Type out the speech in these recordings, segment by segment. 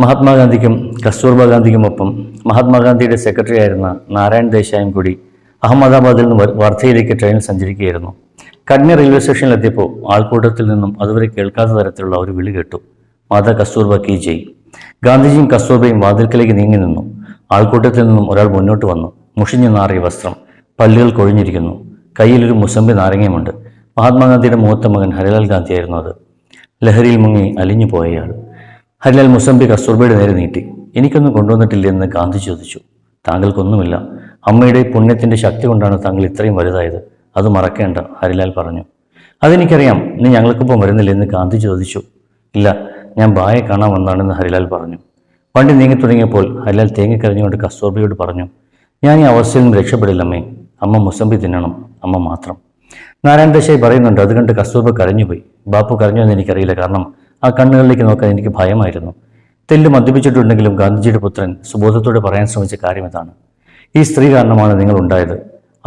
മഹാത്മാഗാന്ധിക്കും കസ്തൂർബ ഗാന്ധിക്കുമൊപ്പം മഹാത്മാഗാന്ധിയുടെ സെക്രട്ടറി ആയിരുന്ന നാരായൺ ദേശായും കൂടി അഹമ്മദാബാദിൽ നിന്ന് വർദ്ധയിലേക്ക് ട്രെയിനിൽ സഞ്ചരിക്കുകയായിരുന്നു. കട്നി റെയിൽവേ സ്റ്റേഷനിലെത്തിയപ്പോൾ ആൾക്കൂട്ടത്തിൽ നിന്നും അതുവരെ കേൾക്കാത്ത തരത്തിലുള്ള ഒരു വിളി കേട്ടു: മാതാ കസ്തൂർബ കി ജയ്. ഗാന്ധിജിയും കസ്തൂർബയും വാതിൽക്കലേക്ക് നീങ്ങി നിന്നു. ആൾക്കൂട്ടത്തിൽ നിന്നും ഒരാൾ മുന്നോട്ട് വന്നു. മുഷിഞ്ഞു നാറിയ വസ്ത്രം, പല്ലുകൾ കൊഴിഞ്ഞിരിക്കുന്നു, കയ്യിലൊരു മുസമ്പി നാരങ്ങയുമുണ്ട്. മഹാത്മാഗാന്ധിയുടെ മൂത്ത മകൻ ഹരിലാൽ ഗാന്ധിയായിരുന്നു അത്. ലഹരിയിൽ മുങ്ങി അലിഞ്ഞു പോയയാൾ. ഹരിലാൽ മുസമ്പി കസ്തൂർബയുടെ നേരെ നീട്ടി. എനിക്കൊന്നും കൊണ്ടുവന്നിട്ടില്ല എന്ന് ഗാന്ധി ചോദിച്ചു. താങ്കൾക്കൊന്നുമില്ല. അമ്മയുടെ പുണ്യത്തിന്റെ ശക്തി കൊണ്ടാണ് താങ്കൾ ഇത്രയും വലുതായത്. അത് മറക്കേണ്ട, ഹരിലാൽ പറഞ്ഞു. അതെനിക്കറിയാം. നീ ഞങ്ങൾക്കൊപ്പം വരുന്നില്ല എന്ന് ഗാന്ധി ചോദിച്ചു. ഇല്ല, ഞാൻ ബായെ കാണാൻ വന്നാണെന്ന് ഹരിലാൽ പറഞ്ഞു. വണ്ടി നീങ്ങി തുടങ്ങിയപ്പോൾ ഹരിലാൽ തേങ്ങിക്കരഞ്ഞുകൊണ്ട് കസ്തൂർബയോട് പറഞ്ഞു: ഞാൻ ഈ അവസ്ഥയിൽ നിന്ന് രക്ഷപ്പെടില്ലമ്മേ. അമ്മ മുസമ്പി തിന്നണം, അമ്മ മാത്രം. നാരായൺ ദേശായി പറയുന്നുണ്ട്. അത് കണ്ട് കസ്തൂർബ കരഞ്ഞുപോയി. ബാപ്പു കരഞ്ഞു എന്ന് എനിക്കറിയില്ല, കാരണം ആ കണ്ണുകളിലേക്ക് നോക്കാൻ എനിക്ക് ഭയമായിരുന്നു. തെല്ല് മദ്യപിച്ചിട്ടുണ്ടെങ്കിലും ഗാന്ധിജിയുടെ പുത്രൻ സുബോധത്തോടെ പറയാൻ ശ്രമിച്ച കാര്യം ഇതാണ്: ഈ സ്ത്രീ കാരണമാണ് നിങ്ങൾ ഉണ്ടായത്.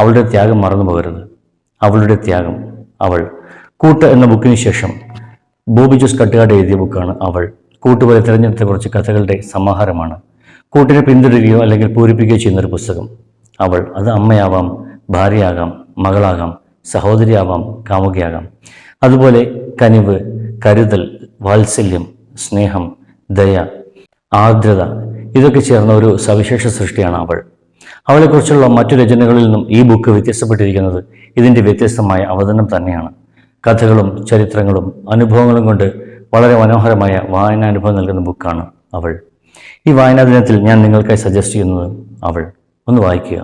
അവളുടെ ത്യാഗം മറന്നു പോകരുത്. അവളുടെ ത്യാഗം. അവൾ. കൂട്ട് എന്ന ബുക്കിന് ശേഷം ബോബി ജോസ് കട്ടുകാട് എഴുതിയ ബുക്കാണ് അവൾ. കൂട്ടുപോലെ തിരഞ്ഞെടുത്ത കുറച്ച് കഥകളുടെ സമാഹാരമാണ്. കൂട്ടിനെ പിന്തുടരുകയോ അല്ലെങ്കിൽ പൂരിപ്പിക്കുകയോ ചെയ്യുന്നൊരു പുസ്തകം. അവൾ. അത് അമ്മയാവാം, ഭാര്യയാകാം, മകളാകാം, സഹോദരിയാവാം, കാമുകിയാകാം. അതുപോലെ കനിവ്, കരുതൽ, വാത്സല്യം, സ്നേഹം, ദയ, ആർദ്രത, ഇതൊക്കെ ചേർന്ന ഒരു സവിശേഷ സൃഷ്ടിയാണ് അവൾ. അവളെക്കുറിച്ചുള്ള മറ്റു രചനകളിൽ നിന്നും ഈ ബുക്ക് വ്യത്യസ്തപ്പെട്ടിരിക്കുന്നത് ഇതിൻ്റെ വ്യത്യസ്തമായ അവതരണം തന്നെയാണ്. കഥകളും ചരിത്രങ്ങളും അനുഭവങ്ങളും കൊണ്ട് വളരെ മനോഹരമായ വായനാനുഭവം നൽകുന്ന ബുക്കാണ് അവൾ. ഈ വായനാ ദിനത്തിൽ ഞാൻ നിങ്ങൾക്കായി സജസ്റ്റ് ചെയ്യുന്നത് അവൾ. ഒന്ന് വായിക്കുക.